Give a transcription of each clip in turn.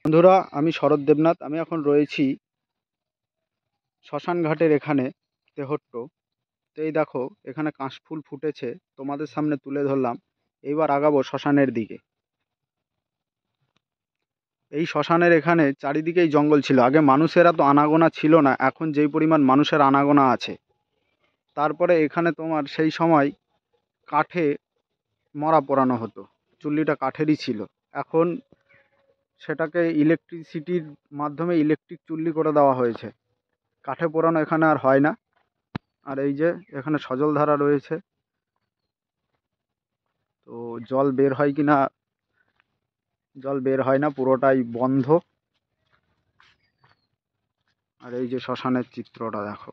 বন্ধুরা, আমি শরৎ দেবনাথ। আমি এখন রয়েছি শ্মশান ঘাটের এখানে, তেহট্ট। তো এই দেখো, এখানে কাশফুল ফুটেছে, তোমাদের সামনে তুলে ধরলাম। এইবার আগাবো শ্মশানের দিকে। এই শ্মশানের এখানে চারিদিকেই জঙ্গল ছিল। আগে মানুষের এত আনাগোনা ছিল না, এখন যেই পরিমাণ মানুষের আনাগোনা আছে। তারপরে এখানে তোমার সেই সময় কাঠে মরা পোড়ানো হতো, চুল্লিটা কাঠেরই ছিল। এখন সেটাকে ইলেকট্রিসিটির মাধ্যমে ইলেকট্রিক চুল্লি করে দেওয়া হয়েছে। কাঠে পোড়ানো এখানে আর হয় না। আর এই যে এখানে সজলধারা রয়েছে, তো জল বের হয় কি না, জল বের হয় না, পুরোটাই বন্ধ। আর এই যে শ্মশানের চিত্রটা দেখো,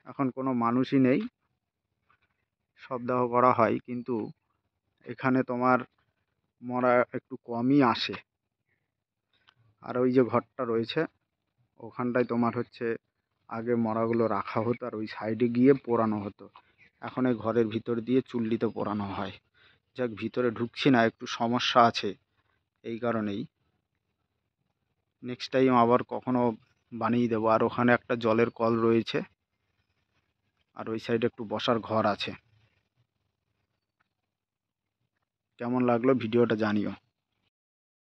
এখন কোনো মানুষই নেই, শবদাহ করা হয়, কিন্তু এখানে তোমার মরা একটু কমই আসে। আর ওই যে ঘরটা রয়েছে, ওখানটায় তোমার হচ্ছে আগে মরাগুলো রাখা হতো, আর ওই সাইডে গিয়ে পোড়ানো হতো। এখন এই ঘরের ভিতর দিয়ে চুল্লিতে পোড়ানো হয়। যাক, ভিতরে ঢুকছি না, একটু সমস্যা আছে, এই কারণেই। নেক্সট টাইম আবার কখনো বানিয়ে দেবো। আর ওখানে একটা জলের কল রয়েছে, আর ওই সাইডে একটু বসার ঘর আছে। কেমন লাগলো ভিডিওটা জানিও।